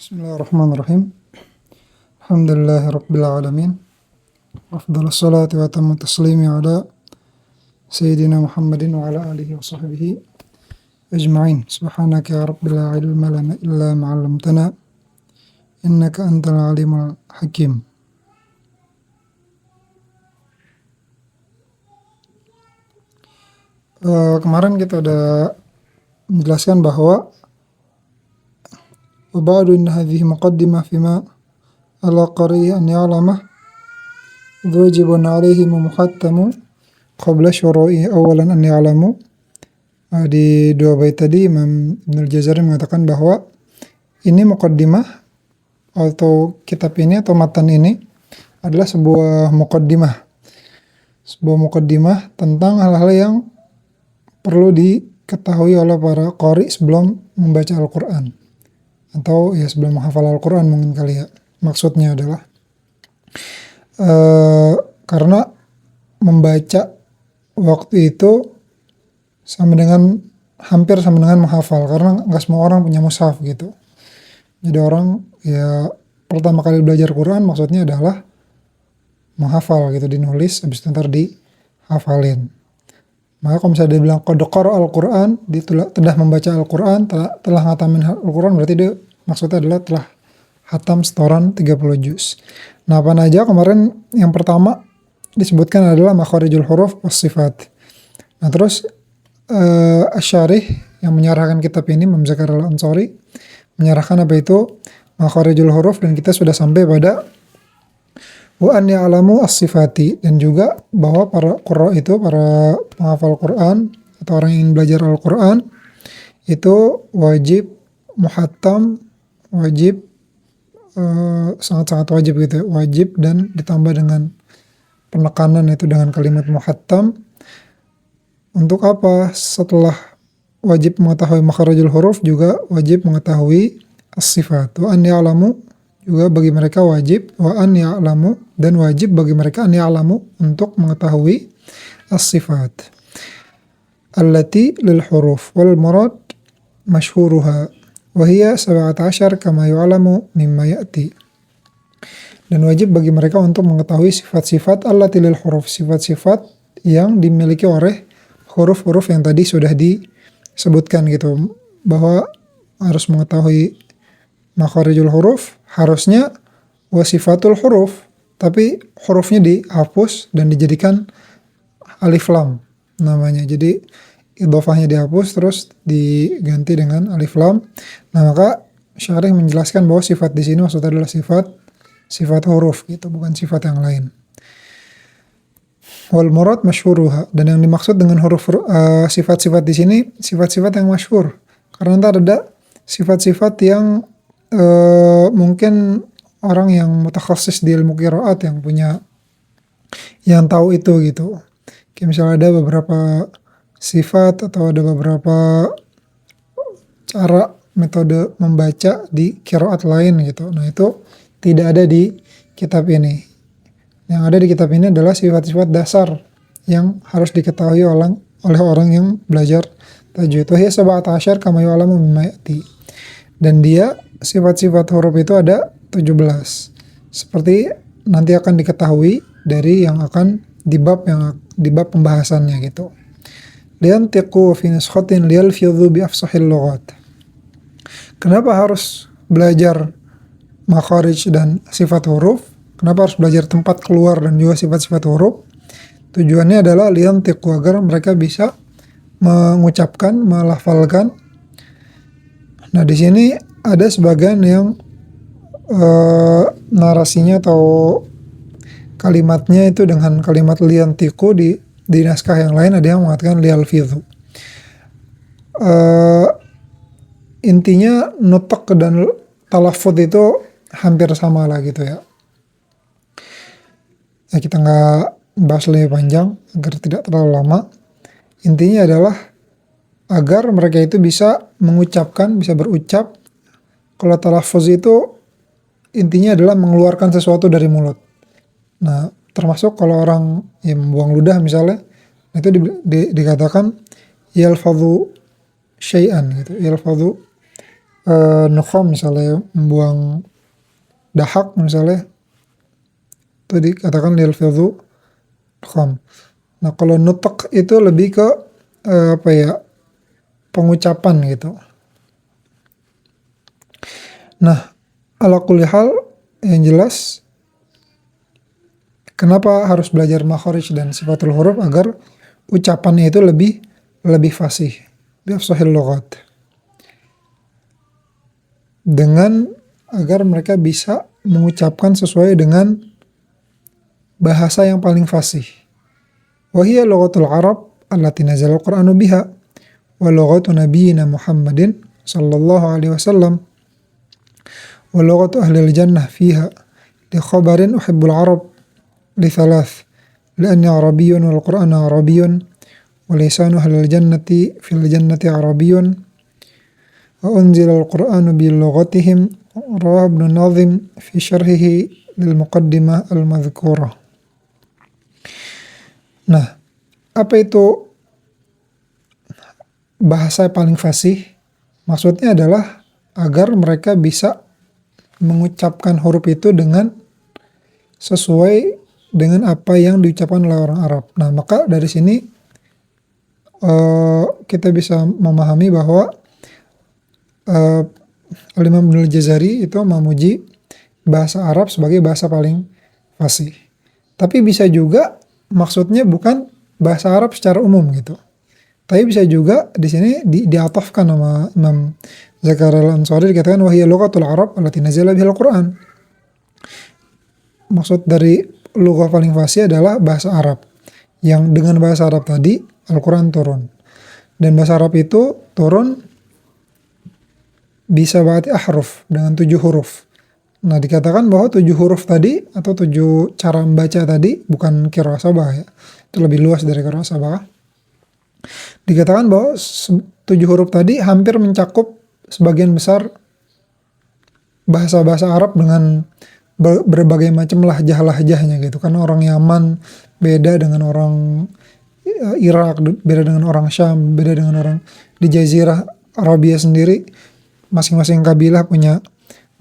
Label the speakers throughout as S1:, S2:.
S1: Bismillahirrahmanirrahim. Alhamdulillahi rabbil alamin. Afdhalus salati wa atammu taslimi ala sayyidina Muhammadin wa ala alihi wa sahbihi ajma'in. Subhanaka ya rabbi la ilma lana illa ma 'allamtana innaka antal alimul hakim. Kemarin kita udah menjelaskan bahwa wa ba'du inna hadhihi muqaddimah fima ala qari'i an ya'lama wajibun 'alaihi muhattamu qabla syuru'i awalan an ya'lamu. Di dua bait tadi Imam Ibnul Jazari mengatakan bahwa ini muqaddimah atau kitab ini atau matan ini adalah sebuah muqaddimah tentang hal-hal yang perlu diketahui oleh para qari sebelum membaca Al-Quran atau ya sebelum menghafal Al-Quran mungkin kali ya. Maksudnya adalah karena membaca waktu itu hampir sama dengan menghafal, karena nggak semua orang punya mushaf gitu. Jadi orang ya pertama kali belajar Quran maksudnya adalah menghafal gitu, dinulis habis itu ntar dihafalin. Maka kalau misalnya dia bilang qad qara al-Quran, dia telah membaca Al-Quran, telah ngatamin Al-Quran, berarti dia maksudnya adalah telah hatam setoran 30 juz. Nah apa aja kemarin yang pertama disebutkan adalah makharijul huruf was sifat. Nah terus Asy-Syarih yang menyarahkan kitab ini, Imam Zakaria Al-Ansari, menyarahkan apa itu makharijul huruf, dan kita sudah sampai pada wa an ya'lamu as-sifati, dan juga bahwa para qurra itu, para penghafal Quran atau orang yang ingin belajar Al-Quran itu wajib muhattam, wajib sangat-sangat wajib gitu, wajib dan ditambah dengan penekanan itu dengan kalimat muhattam. Untuk apa? Setelah wajib mengetahui makharijul huruf juga wajib mengetahui as-sifat. Wa an ya'lamu juga bagi mereka wajib, wa an ya'lamu, dan wajib bagi mereka an ya'lamu untuk mengetahui as-sifat allati lil huruf wal murad masyhuruha wa hiya 17 kama yu'lamu mimma ya'ti. Dan wajib bagi mereka untuk mengetahui sifat-sifat allati lil huruf, sifat-sifat yang dimiliki oleh huruf-huruf yang tadi sudah disebutkan gitu, bahwa harus mengetahui makharijul huruf, harusnya wasifatul huruf, tapi hurufnya dihapus dan dijadikan alif lam namanya. Jadi idhofahnya dihapus terus diganti dengan alif lam. Nah maka Syarih menjelaskan bahwa sifat di sini maksudnya adalah sifat huruf gitu, bukan sifat yang lain. Wal murad masyhuruha, dan yang dimaksud dengan huruf sifat-sifat di sini sifat-sifat yang masyhur, karena nanti ada sifat-sifat yang mungkin orang yang mutakhasis di ilmu qiraat yang punya, yang tahu itu gitu. Kayak misalnya ada beberapa sifat atau ada beberapa cara metode membaca di qiraat lain gitu. Nah itu tidak ada di kitab ini. Yang ada di kitab ini adalah sifat-sifat dasar yang harus diketahui oleh orang yang belajar tajwid. Wa hiya 17 kama yu'lamu mimma ya'ti. Dan dia sifat-sifat huruf itu ada 17. Seperti nanti akan diketahui dari yang akan di bab pembahasannya gitu. Liyantiqu fi nuskhatin liyalfidhu bi afsahil lughat. Kenapa harus belajar makharij dan sifat huruf? Kenapa harus belajar tempat keluar dan juga sifat-sifat huruf? Tujuannya adalah liyantiqu, agar mereka bisa mengucapkan, melafalkan. Nah di sini ada sebagian yang narasinya atau kalimatnya itu dengan kalimat liyantiqu, di naskah yang lain ada yang mengatakan liyalfidhu. Intinya nutak dan talaffuz itu hampir sama lah gitu ya. Ya kita nggak bahas lebih panjang agar tidak terlalu lama. Intinya adalah agar mereka itu bisa mengucapkan, bisa berucap. Kalau talaffuz itu intinya adalah mengeluarkan sesuatu dari mulut. Nah, termasuk kalau orang yang membuang ludah misalnya, itu dikatakan yalfadhu syai'an gitu. Yalfadhu nukham misalnya, membuang dahak misalnya, itu dikatakan yalfidhu nukham. Nah kalau nutak itu lebih ke pengucapan gitu. Nah ala kulli hal yang jelas kenapa harus belajar makharij dan sifatul huruf agar ucapannya itu lebih fasih, biafsahil lughat. Dengan agar mereka bisa mengucapkan sesuai dengan bahasa yang paling fasih. Wa hiya lughatul Arab allati nazala al-Qur'anu biha wa lughatu nabiyyina Muhammadin sallallahu alaihi wasallam wa lughatu ahli al-jannah fiha li khabarin uhibbul Arab li thalath li'anni Arabiyyun wal Qur'anu Arabiyyun wa lisanu ahli al-jannati fil jannati Arabiyyun wa unzila al-Qur'anu bi lughatihim rawahu Ibnu Nazim fi syarhihi lil muqaddimah al-madhkurah. Nah, apa itu bahasa paling fasih? Maksudnya adalah agar mereka bisa mengucapkan huruf itu dengan sesuai dengan apa yang diucapkan oleh orang Arab. Nah, maka dari sini kita bisa memahami bahwa Al-Imam Ibnul Jazari itu memuji bahasa Arab sebagai bahasa paling fasih. Tapi bisa juga maksudnya bukan bahasa Arab secara umum gitu. Tapi bisa juga di sini diatafkan sama Imam Zakaria Al-Ansari, dikatakan wa hiya lughatul Arab allati nazala bihal Qur'an. Maksud dari lugah paling fasih adalah bahasa Arab. Yang dengan bahasa Arab tadi Al-Qur'an turun. Dan bahasa Arab itu turun bisa berarti ahruf dengan 7 huruf. Nah dikatakan bahwa 7 huruf tadi atau 7 cara membaca tadi bukan qiraah sabah ya. Itu lebih luas dari qiraah sabah. Dikatakan bahwa 7 huruf tadi hampir mencakup sebagian besar bahasa-bahasa Arab dengan berbagai macam lahjah-lahjahnya gitu. Karena orang Yaman beda dengan orang Irak, beda dengan orang Syam, beda dengan orang di Jazirah Arabia sendiri. Masing-masing kabilah punya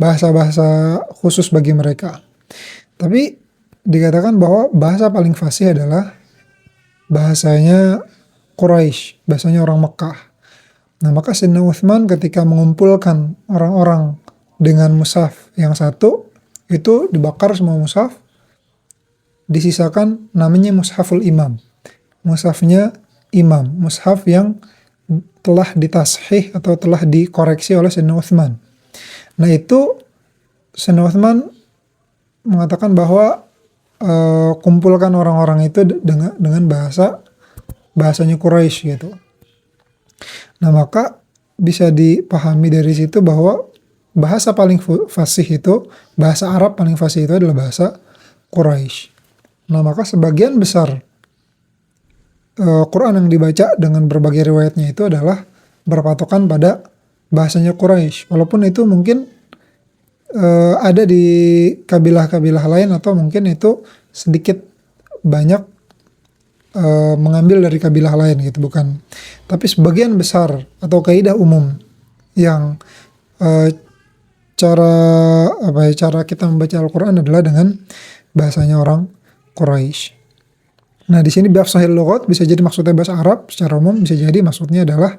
S1: bahasa-bahasa khusus bagi mereka. Tapi dikatakan bahwa bahasa paling fasih adalah bahasanya Quraisy, bahasanya orang Mekah. Nah maka Sayyidina Utsman ketika mengumpulkan orang-orang dengan mushaf yang satu, itu dibakar semua mushaf, disisakan namanya mushaful imam. Mushafnya imam, mushaf yang telah ditashih atau telah dikoreksi oleh Sayyidina Utsman. Nah itu Sayyidina Utsman mengatakan bahwa kumpulkan orang-orang itu dengan bahasanya Quraisy gitu. Nah maka bisa dipahami dari situ bahwa bahasa paling fasih itu, bahasa Arab paling fasih itu adalah bahasa Quraisy. Nah maka sebagian besar Quran yang dibaca dengan berbagai riwayatnya itu adalah berpatokan pada bahasanya Quraisy. Walaupun itu mungkin ada di kabilah-kabilah lain atau mungkin itu sedikit banyak mengambil dari kabilah lain gitu, bukan. Tapi sebagian besar atau kaidah umum yang cara kita membaca Al-Quran adalah dengan bahasanya orang Quraisy. Nah di sini biafsahil lughat bisa jadi maksudnya bahasa Arab secara umum, bisa jadi maksudnya adalah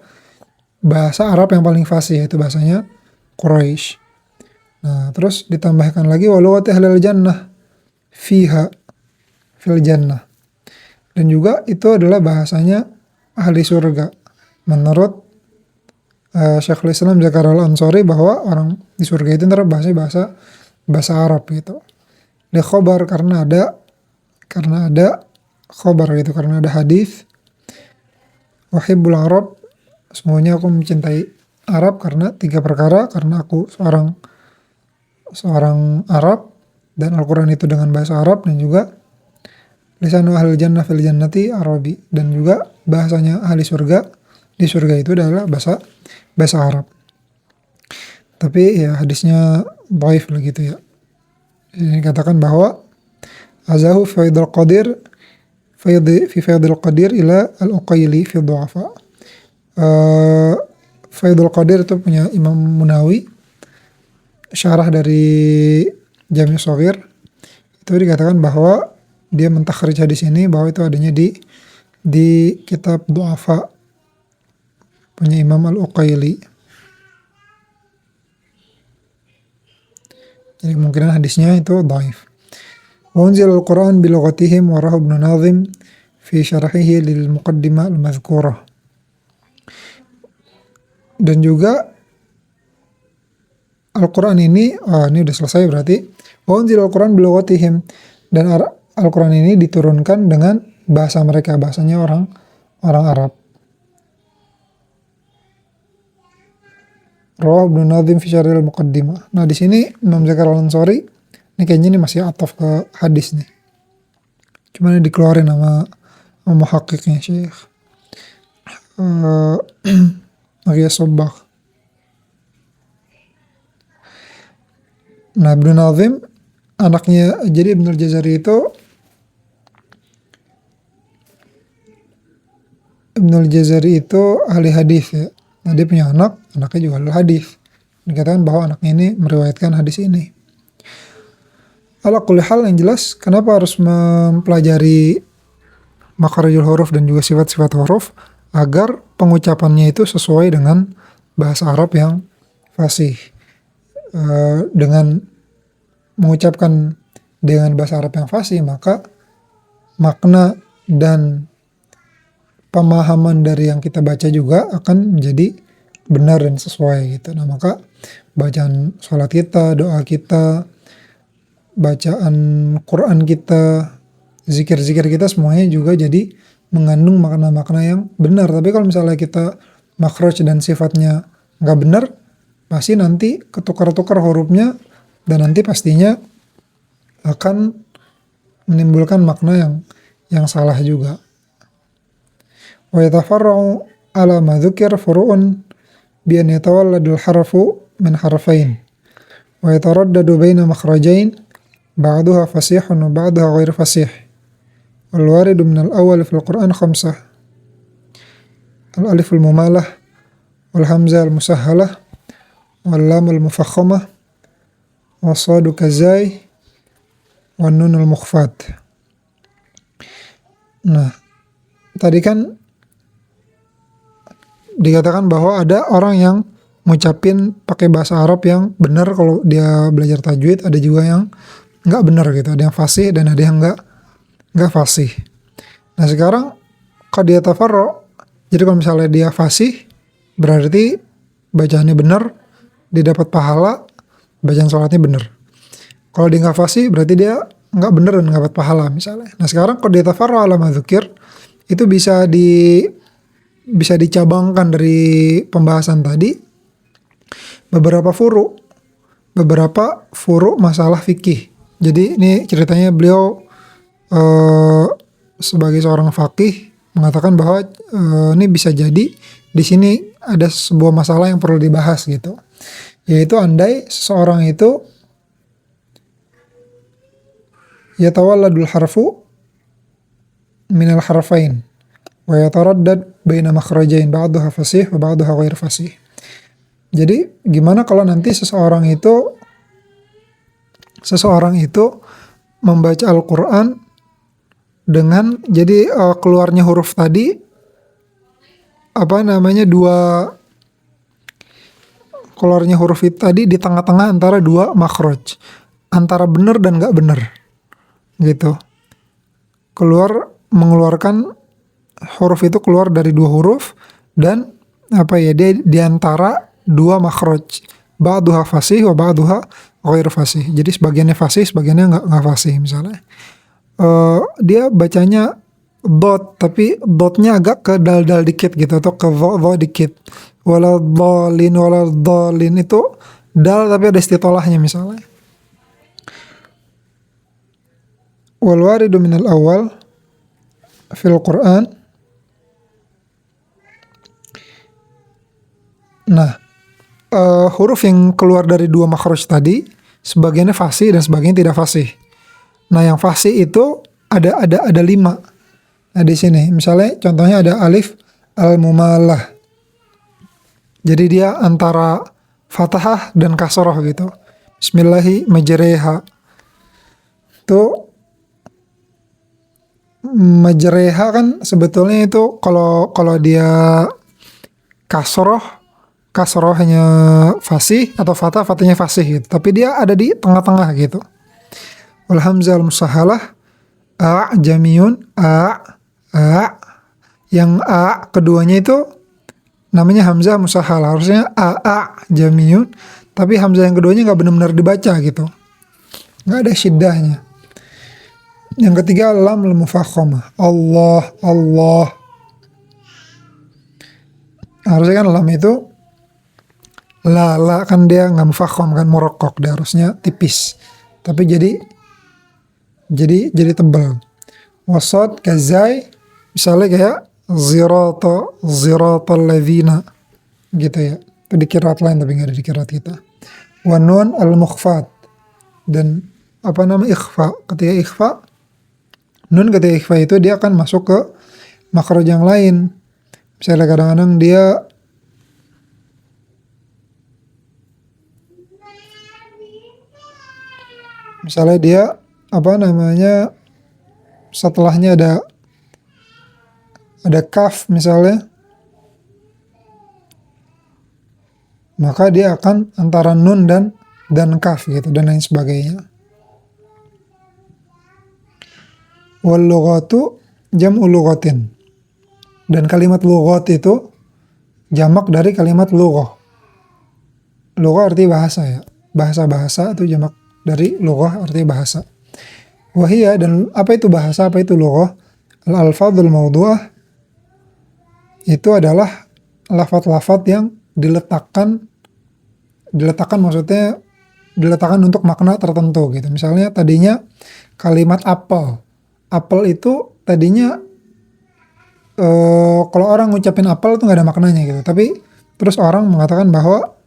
S1: bahasa Arab yang paling fasih yaitu bahasanya Quraisy. Nah terus ditambahkan lagi wa lughati ahlil jannah fiha fil jannah. Dan juga itu adalah bahasanya ahli surga. Menurut Syekhul Islam Zakaria Al-Ansari bahwa orang di surga itu ntar bahasa Arab gitu. Di khobar karena ada khobar gitu, karena ada hadis wahibbul Arab, semuanya aku mencintai Arab karena 3 perkara, karena aku seorang Arab dan Al-Quran itu dengan bahasa Arab, dan juga lisanu ahli jannah fil jannati Arabi, dan juga bahasanya ahli surga di surga itu adalah bahasa Arab. Tapi ya hadisnya dhaif begitu ya. Ini katakan bahwa azahu faidul qadir fi faidul qadir ila al-uqayli fi du'afa. Faidul Qadir itu punya Imam Munawi, syarah dari Jami' Shaghir, itu dikatakan bahwa dia mentakhrij hadis ini bahwa itu adanya di kitab Du'afa punya Imam Al-Uqayli. Jadi kemungkinan hadisnya itu dhaif. Wa unzila al-Qur'an bi lughatihim wa rahu Ibnu Nazim fi syarahihi lil muqaddimah al-madhkurah. Dan juga Al-Quran ini udah selesai berarti. Wa unzila al-Qur'an bi lughatihim, dan Al-Quran ini diturunkan dengan bahasa mereka, bahasanya orang Arab. Rawahu Ibnu Nazim fi Syarhil Muqaddimah. Nah, di sini Imam Zakaria Al-Ansari ini kayaknya ini masih ataf ke hadis nih. Cuman ini dikeluarin sama muhakkiknya Syekh Agya Sobbah. Nah, Ibnu Nazim anaknya, jadi Ibnu Jazari itu ahli hadis ya. Nah, dia punya anaknya juga ahli hadis. Dikatakan bahwa anaknya ini meriwayatkan hadis ini. Ala kulli hal, yang jelas kenapa harus mempelajari makharijul huruf dan juga sifat-sifat huruf, agar pengucapannya itu sesuai dengan bahasa Arab yang fasih. Dengan mengucapkan dengan bahasa Arab yang fasih, maka makna dan pemahaman dari yang kita baca juga akan menjadi benar dan sesuai gitu. Nah, maka bacaan sholat kita, doa kita, bacaan Quran kita, zikir-zikir kita, semuanya juga jadi mengandung makna-makna yang benar. Tapi kalau misalnya kita makhraj dan sifatnya nggak benar, pasti nanti ketukar-tukar hurufnya, dan nanti pastinya akan menimbulkan makna yang salah juga. Wa yatafarra'u ala ma dzukir furu'un bi an yatawalladul harfu min harfain wa yataraddadu baina makhrajain ba'duha fasihun wa ba'duha ghair fasih. Wal waridu min al-awwal fil Qur'an khamsah: al-alif al-mumalah, wal hamzah al-musahhalah, wal lam al-mufakhamah, was sadu kazai, wan nun al-mukhfat. Nah, tadi kan dikatakan bahwa ada orang yang ngucapin pakai bahasa Arab yang benar kalau dia belajar tajwid, ada juga yang nggak benar gitu, ada yang fasih dan ada yang nggak fasih. Nah, sekarang qad yatafarra, jadi kalau misalnya dia fasih berarti bacaannya benar, dia dapat pahala, bacaan sholatnya benar. Kalau dia nggak fasih berarti dia nggak benar dan nggak dapat pahala misalnya. Nah, sekarang qad yatafarra ala ma dzukir itu bisa dicabangkan dari pembahasan tadi beberapa furu masalah fikih. Jadi ini ceritanya beliau sebagai seorang faqih mengatakan bahwa ini bisa jadi di sini ada sebuah masalah yang perlu dibahas gitu. Yaitu andai seseorang itu yatawalladul harfu minal harfain wa yataraddad baina makhrajain ba'daha fasih wa ba'daha ghair fasih. Jadi gimana kalau nanti seseorang itu membaca Al-Qur'an dengan jadi keluarnya huruf tadi keluarnya huruf itu tadi di tengah-tengah antara dua makhraj, antara benar dan nggak benar gitu. Mengeluarkan huruf itu keluar dari dua huruf dan dia di antara dua makhraj, ba'duha fasih wa ba'duha ghair fasih. Jadi sebagiannya fasih, sebagiannya nggak fasih misalnya. Dia bacanya dot, tapi dotnya agak ke dal-dal dikit gitu, atau ke dha dikit. Wala dhalin itu dal tapi ada istitolahnya misalnya. Wal waridu minal awal fil Qur'an. Nah, huruf yang keluar dari dua makhraj tadi sebagiannya fasih dan sebagiannya tidak fasih. Nah, yang fasih itu ada 5. Nah, di sini misalnya contohnya ada alif al-mumalah. Jadi dia antara fathah dan kasroh gitu. Bismillahi majreha. Itu majreha kan sebetulnya itu kalau kalau dia kasroh, kasrohnya fasih atau fathah, fathahnya fasih gitu. Tapi dia ada di tengah-tengah gitu. Wal hamzah al musahalah a jamiyun a, yang a keduanya itu namanya hamzah musahalah, harusnya a jamiyun, tapi hamzah yang keduanya nggak benar-benar dibaca gitu, nggak ada syiddahnya. Yang ketiga lam al mufakhamah, Allah Allah, harusnya kan lam itu la kan dia nggak mufakham kan, murokok, dia harusnya tipis, tapi jadi tebal. Wasad kazai, misalnya kayak ziratal ladzina gitu ya. Itu di qiraat lain tapi nggak ada di qiraat kita. Wa nun al mukhfat, dan apa nama ikhfa, ketika ikhfa nun ketika ikhfa itu dia akan masuk ke makhraj yang lain. Misalnya kadang-kadang dia apa namanya, setelahnya ada kaf misalnya, maka dia akan antara nun dan kaf gitu dan lain sebagainya. Wal lughatu jam'u lughatin, dan kalimat lughat itu jamak dari kalimat lughah. Lughah arti bahasa ya, bahasa-bahasa itu jamak dari lughah arti bahasa. Wahia, dan apa itu bahasa, apa itu lughah? Al-alfadhul mawdu'ah itu adalah lafaz-lafaz yang diletakkan maksudnya diletakkan untuk makna tertentu gitu. Misalnya tadinya kalimat apel. Apel itu tadinya kalau orang ngucapin apel itu nggak ada maknanya gitu. Tapi terus orang mengatakan bahwa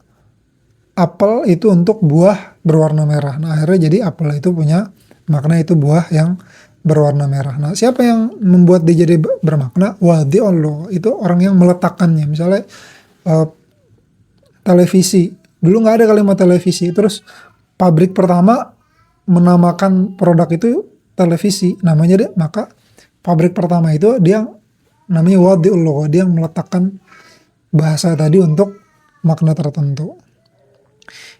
S1: apel itu untuk buah berwarna merah. Nah akhirnya jadi apel itu punya makna itu buah yang berwarna merah. Nah siapa yang membuat dia jadi bermakna? Wadi'ullah, itu orang yang meletakkannya. Misalnya televisi, dulu nggak ada kalimat televisi, terus pabrik pertama menamakan produk itu televisi, namanya dia, maka pabrik pertama itu dia namanya wadi'ullah, dia meletakkan bahasa tadi untuk makna tertentu.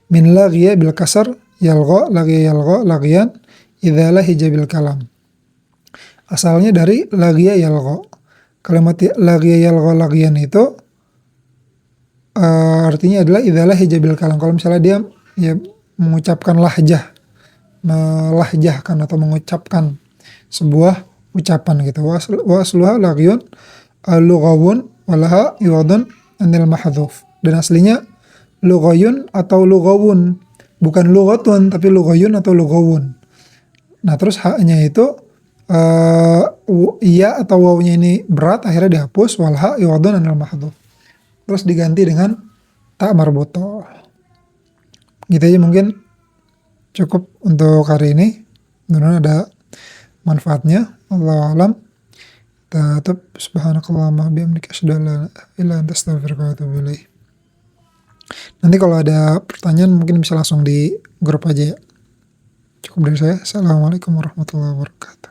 S1: Min laghiya bil kasar yalgha laghiyan idza lahija bil kalam. Asalnya dari laghiya yalgha. Kalimat laghiya yalgha laghiyan itu artinya adalah idza lahija bil kalam. Kalau misalnya dia ya mengucapkan lahjah, melahjahkan atau mengucapkan sebuah ucapan gitu. Wa asluha laghiyun lughawun walaha iwadun anil mahdhuf. Dan aslinya lughayun atau lughawun, bukan lughatun tapi lughayun atau lughawun. Nah terus haknya itu iya atau wawnya ini berat, akhirnya dihapus, walha iwadun anil mahdhuf, terus diganti dengan ta marbutoh. Gitu aja mungkin cukup untuk hari ini. Mudah-mudahan ada manfaatnya. Allahu a'lam. Tutup. Subhanakallahumma bihamdika asyhadu an la ilaha illa anta astaghfiruka wa atubu ilaik. Nanti kalau ada pertanyaan mungkin bisa langsung di grup aja ya. Cukup dari saya. Assalamualaikum warahmatullahi wabarakatuh.